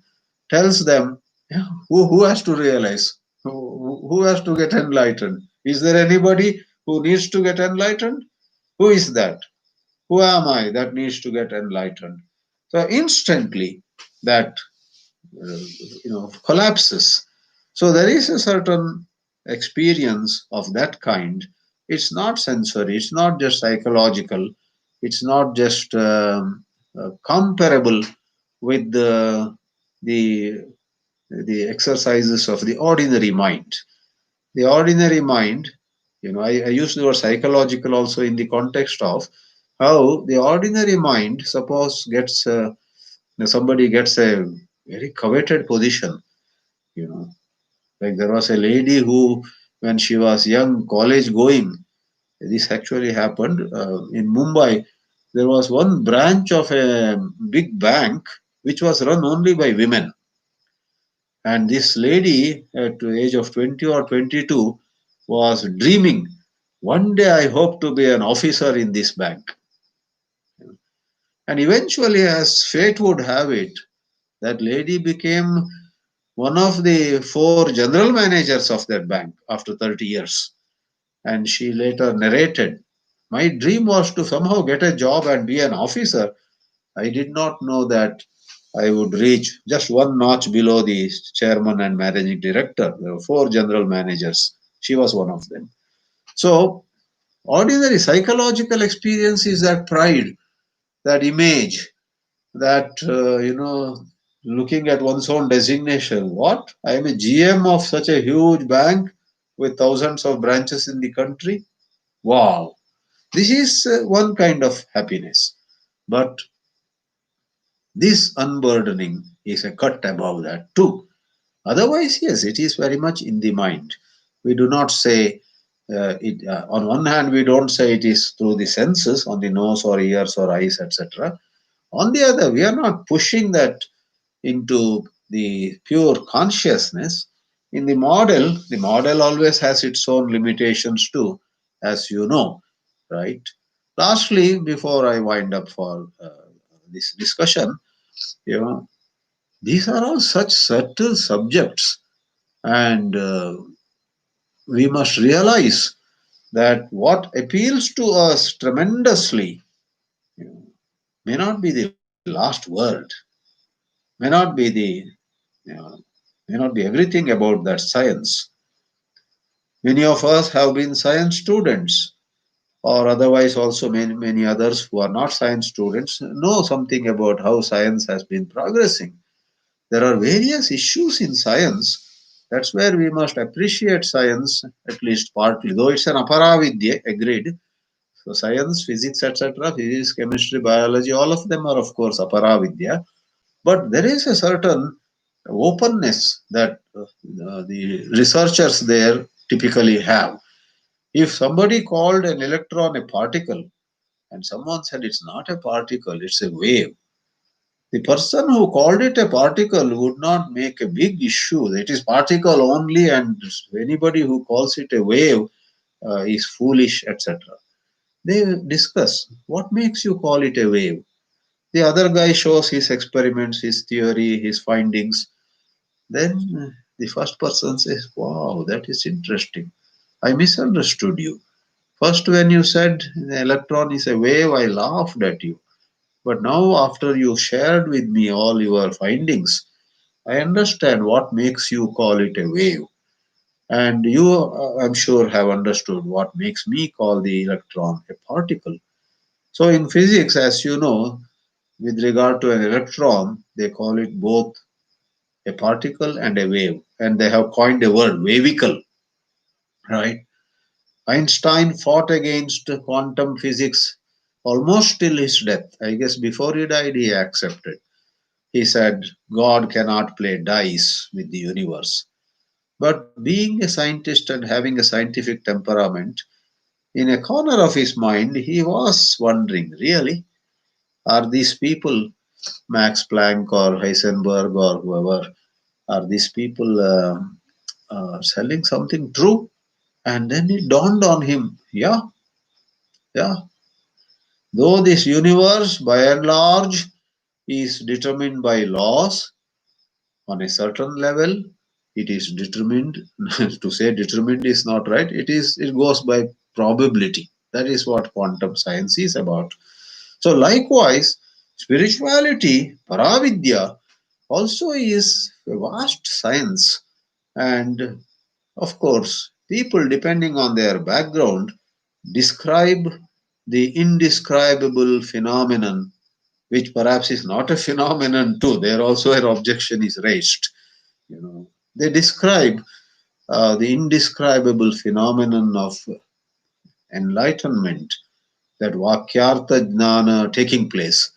tells them, yeah, who has to realize, who has to get enlightened. Is there anybody who needs to get enlightened? Who is that? Who am I that needs to get enlightened? So instantly that collapses. So there is a certain experience of that kind. It's not sensory, it's not just psychological, it's not just comparable with the the exercises of the ordinary mind. The ordinary mind, I use the word psychological also in the context of how the ordinary mind, suppose, gets somebody gets a very coveted position, you know like there was a lady who, when she was young, college going, this actually happened in Mumbai. There was one branch of a big bank which was run only by women. And this lady, at the age of 20 or 22, was dreaming, one day I hope to be an officer in this bank. And eventually, as fate would have it, that lady became one of the four general managers of that bank after 30 years. And she later narrated, my dream was to somehow get a job and be an officer. I did not know that I would reach just one notch below the chairman and managing director. There were four general managers. She was one of them. So, ordinary psychological experience is that pride, that image, that, looking at one's own designation. What? I am a GM of such a huge bank with thousands of branches in the country. Wow. This is one kind of happiness. But this unburdening is a cut above that too. Otherwise, yes, it is very much in the mind. We do not say it. On one hand, we don't say it is through the senses, on the nose or ears or eyes, etc. On the other, we are not pushing that into the pure consciousness. In the model always has its own limitations too, as you know, right? Lastly, before I wind up for this discussion, you know, these are all such subtle subjects, and we must realize that what appeals to us tremendously, you know, may not be the last word, may not be the, you know, may not be everything about that science. Many of us have been science students, or otherwise also many others who are not science students know something about how science has been progressing. There are various issues in science. That's where we must appreciate science, at least partly, though it's an Aparavidya, agreed. So science, physics, etc., physics, chemistry, biology, all of them are of course Aparavidya. But there is a certain openness that the researchers there typically have. If somebody called an electron a particle and someone said it's not a particle, it's a wave, the person who called it a particle would not make a big issue. It is particle only, and anybody who calls it a wave is foolish, etc. They discuss what makes you call it a wave. The other guy shows his experiments, his theory, his findings. Then the first person says, "Wow, that is interesting. I misunderstood you. First, when you said the electron is a wave, I laughed at you. But now, after you shared with me all your findings, I understand what makes you call it a wave. And you, I'm sure, have understood what makes me call the electron a particle." So, in physics, as you know, with regard to an electron, they call it both a particle and a wave. And they have coined a word, wavicle, right? Einstein fought against quantum physics almost till his death. I guess before he died, he accepted. He said, God cannot play dice with the universe. But being a scientist and having a scientific temperament, in a corner of his mind, he was wondering, really, are these people, Max Planck or Heisenberg or whoever, are these people selling something true? And then it dawned on him, yeah, yeah, though this universe by and large is determined by laws on a certain level, it is determined. To say determined is not right. It goes by probability. That is what quantum science is about. So likewise, spirituality, Paravidya, also is a vast science. And of course, people, depending on their background, describe the indescribable phenomenon, which perhaps is not a phenomenon too. There also an objection is raised. You know, they describe the indescribable phenomenon of enlightenment, that vakyartha jnana taking place,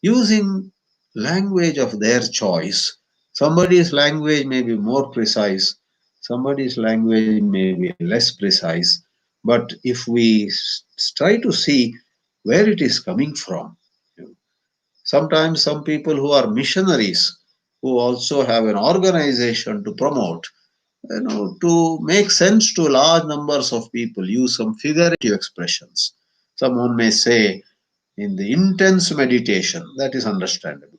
using language of their choice. Somebody's language may be more precise, somebody's language may be less precise. But if we try to see where it is coming from, sometimes some people who are missionaries, who also have an organization to promote, to make sense to large numbers of people, use some figurative expressions. Someone may say, in the intense meditation, that is understandable.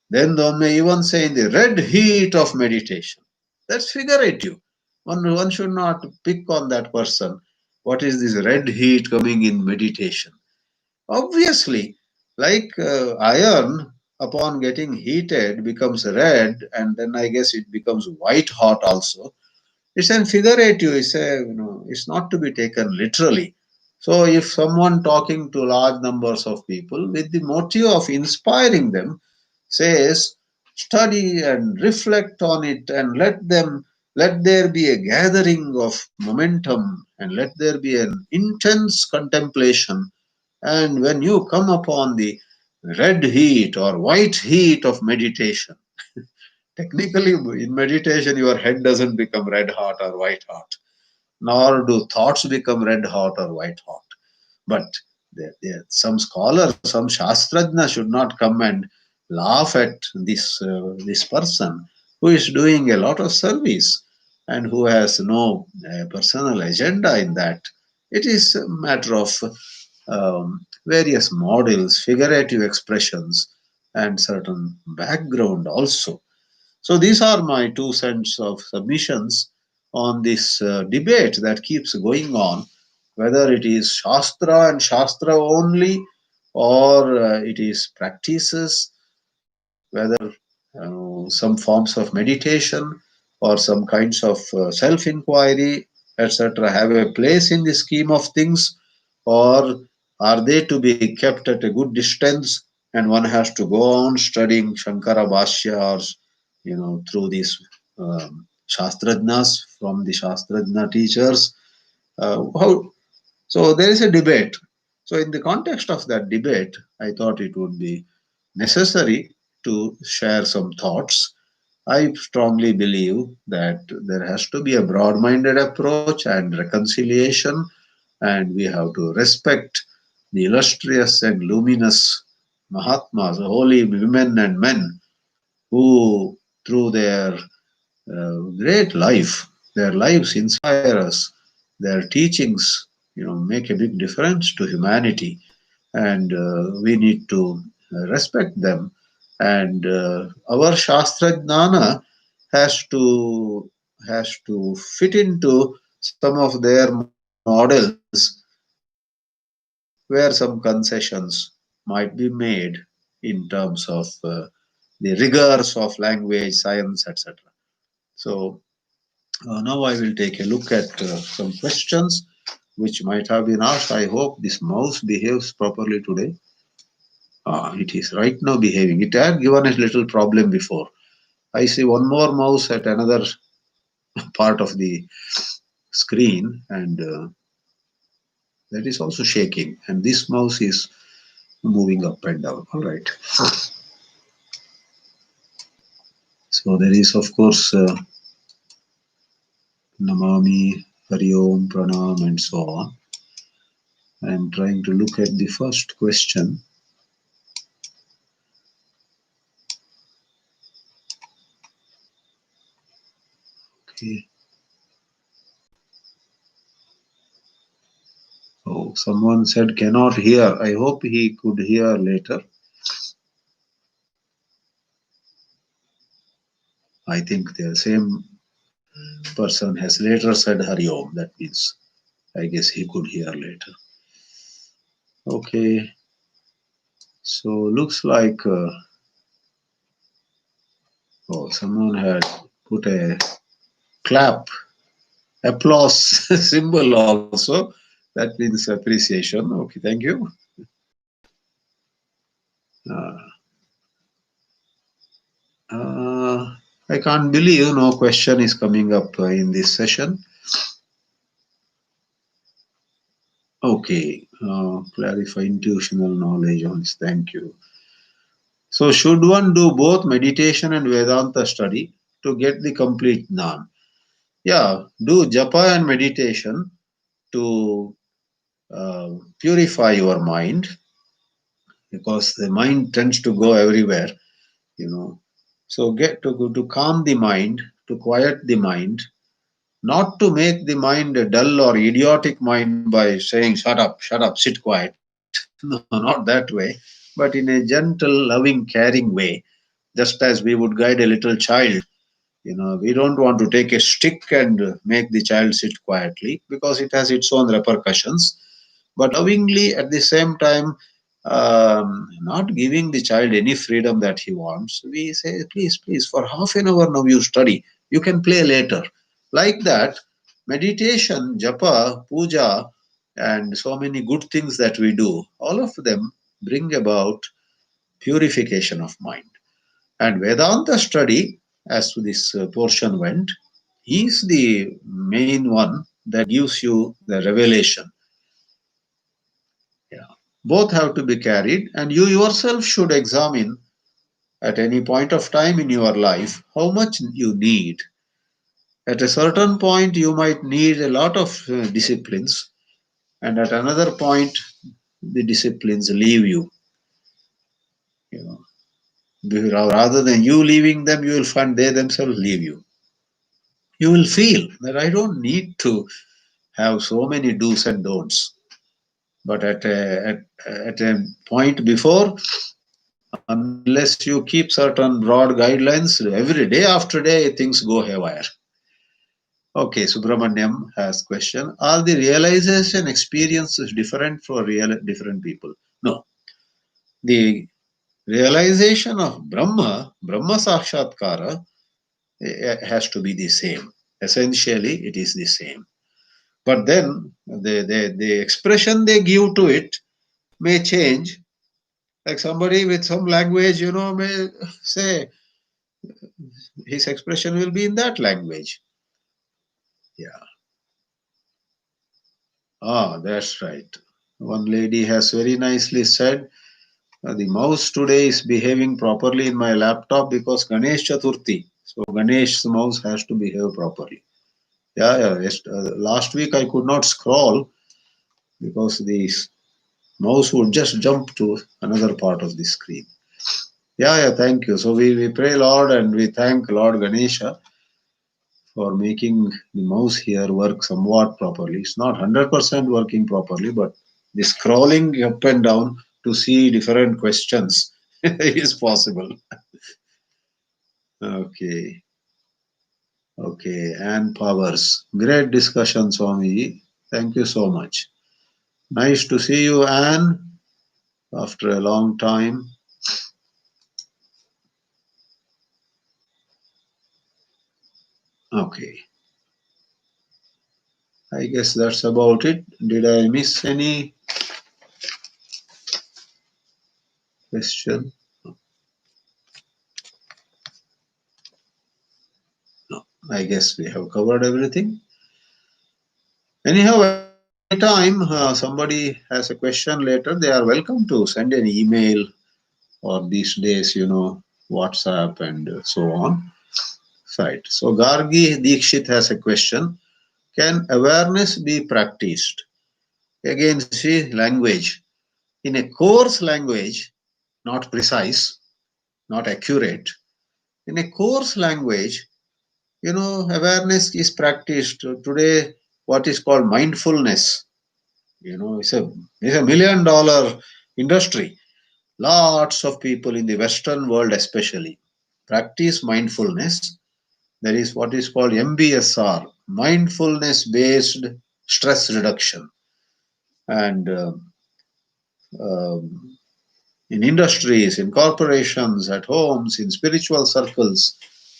Then one may even say, in the red heat of meditation. That's figurative. One should not pick on that person. What is this red heat coming in meditation? Obviously, like iron, upon getting heated, becomes red, and then I guess it becomes white hot also. It's an figurative. It's not to be taken literally. So, if someone talking to large numbers of people with the motive of inspiring them says, study and reflect on it, and let there be a gathering of momentum, and let there be an intense contemplation, and when you come upon the red heat or white heat of meditation, technically in meditation your head doesn't become red hot or white hot, nor do thoughts become red hot or white hot. But some scholar, some shastrajna should not come and laugh at this person who is doing a lot of service and who has no personal agenda in that. It is a matter of various models, figurative expressions, and certain background also. So these are my 2 cents of submissions on this debate that keeps going on, whether it is Shastra and Shastra only, or it is practices, whether some forms of meditation or some kinds of self inquiry, etc., have a place in the scheme of things, or are they to be kept at a good distance and one has to go on studying Shankara Bhāshya or through these Shastrajnas from the Shastrajna teachers? So there is a debate. So in the context of that debate, I thought it would be necessary to share some thoughts. I strongly believe that there has to be a broad minded approach and reconciliation, and we have to respect the illustrious and luminous Mahatmas, holy women and men who, through their great life, their lives inspire us, their teachings, make a big difference to humanity, and we need to respect them. And our Shastra Jnana has to fit into some of their models, where some concessions might be made in terms of the rigors of language, science, etc. So now I will take a look at some questions which might have been asked. I hope this mouse behaves properly today. It is right now behaving. It had given us little problem before. I see one more mouse at another part of the screen, and that is also shaking. And this mouse is moving up and down. All right. So there is, of course, Namami, Hari Om, Pranam, and so on. I am trying to look at the first question. Okay. Oh, someone said cannot hear. I hope he could hear later. I think the same person has later said Hari Om. That means I guess he could hear later. Okay. So looks like someone had put a clap, applause symbol also. That means appreciation. Okay, thank you. Uh, I can't believe no question is coming up in this session. Okay, clarify intuitional knowledge on this. Thank you. So, should one do both meditation and Vedanta study to get the complete Jnana? Yeah, do japa and meditation to purify your mind, because the mind tends to go everywhere, you know. So, get to calm the mind, to quiet the mind, not to make the mind a dull or idiotic mind by saying, shut up, sit quiet. No, not that way, but in a gentle, loving, caring way, just as we would guide a little child. We don't want to take a stick and make the child sit quietly, because it has its own repercussions. But lovingly, at the same time, not giving the child any freedom that he wants, we say, please, please, for half an hour now you study, you can play later. Like that, meditation, japa, puja, and so many good things that we do, all of them bring about purification of mind. And Vedanta study, as this portion went, is the main one that gives you the revelation. Yeah. Both have to be carried, and you yourself should examine at any point of time in your life how much you need. At a certain point, you might need a lot of disciplines, and at another point, the disciplines leave you. You Rather than you leaving them, you will find they themselves leave you. You will feel that I don't need to have so many do's and don'ts. But at a point before, Unless you keep certain broad guidelines, every day after day things go haywire. Okay, Subramanyam has question. Are the realization experiences different for different people? No. The realization of Brahma Sakshatkara, has to be the same. Essentially, it is the same. But then the expression they give to it may change. Like somebody with some language, may say his expression will be in that language. Yeah. Ah, that's right. One lady has very nicely said, the mouse today is behaving properly in my laptop because Ganesh Chaturthi. So Ganesh's mouse has to behave properly. Yeah, yeah. Yes, last week I could not scroll because the mouse would just jump to another part of the screen. Yeah, yeah, thank you. So we pray Lord and we thank Lord Ganesha for making the mouse here work somewhat properly. It's not 100% working properly, but the scrolling up and down to see different questions is possible. Okay, okay, and powers. Great discussion, Swami. Thank you so much. Nice to see you, Anne, after a long time. Okay, I guess that's about it. Did I miss any question? No, I guess we have covered everything. Anyhow, anytime somebody has a question later, they are welcome to send an email or these days, WhatsApp and so on. Right. So Gargi Dikshit has a question. Can awareness be practiced? Again, see language. In a coarse language, not precise, not accurate. In a coarse language, awareness is practiced. Today, what is called mindfulness. It's a $1 million industry. Lots of people in the Western world, especially, practice mindfulness. There is what is called MBSR, mindfulness based stress reduction. And um, in industries, in corporations, at homes, in spiritual circles,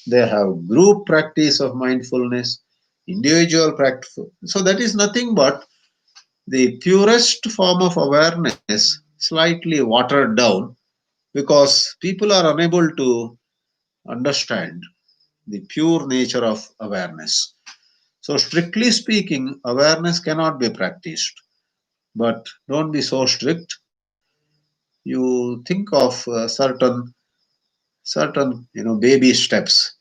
they have group practice of mindfulness, individual practice. So that is nothing but the purest form of awareness, slightly watered down, because people are unable to understand the pure nature of awareness. So, strictly speaking, awareness cannot be practiced. But don't be so strict. You think of certain baby steps.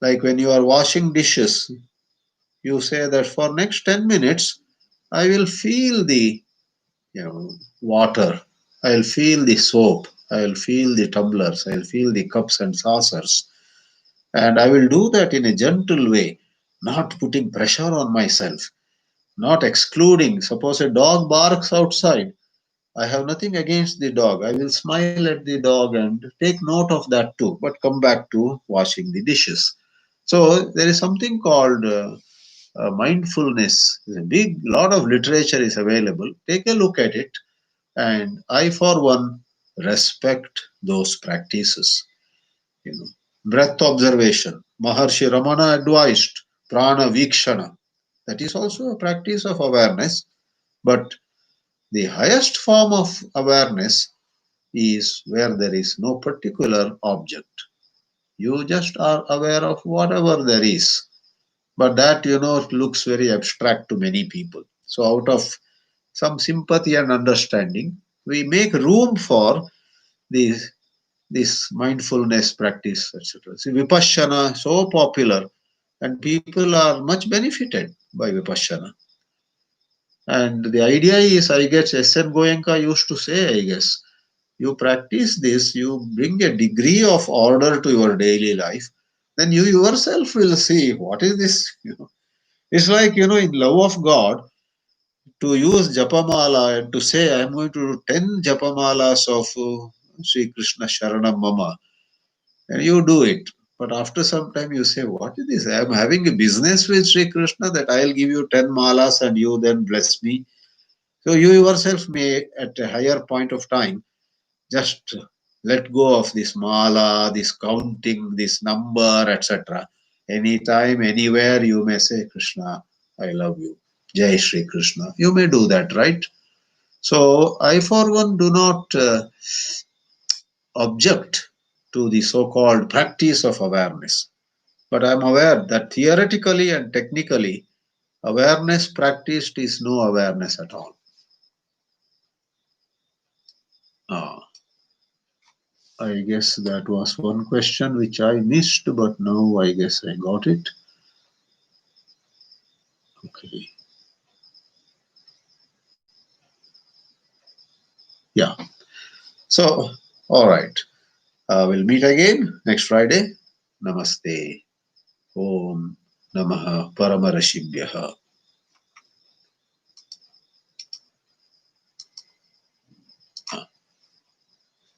Like when you are washing dishes, you say that for next 10 minutes, I will feel the water. I'll feel the soap. I'll feel the tumblers. I'll feel the cups and saucers. And I will do that in a gentle way, not putting pressure on myself, not excluding. Suppose a dog barks outside. I have nothing against the dog. I will smile at the dog and take note of that too, but come back to washing the dishes. So there is something called mindfulness. A big lot of literature is available. Take a look at it, and I, for one, respect those practices. You know, breath observation. Maharshi Ramana advised prana vikshana. That is also a practice of awareness, but the highest form of awareness is where there is no particular object. You just are aware of whatever there is. But that, looks very abstract to many people. So, out of some sympathy and understanding, we make room for these this mindfulness practice, etc. See, Vipassana so popular, and people are much benefited by Vipassana. And the idea is, I guess, S.N. Goenka used to say, I guess, you practice this, you bring a degree of order to your daily life, then you yourself will see what is this. It's like, in love of God, to use Japamala and to say, I'm going to do 10 Japamalas of Sri Krishna Sharanam Mama, and you do it. But after some time you say, what is this? I am having a business with Sri Krishna that I'll give you 10 malas and you then bless me. So you yourself may, at a higher point of time, just let go of this mala, this counting, this number, etc. Anytime, anywhere, you may say, Krishna, I love you. Jai Shri Krishna. You may do that, right? So I, for one, do not object to the so called practice of awareness. But I am aware that theoretically and technically, awareness practiced is no awareness at all. Ah, I guess that was one question which I missed, but now I guess I got it. Okay. Yeah. So, all right. We'll meet again next Friday. Namaste. Om Namaha Paramarashibhyaha.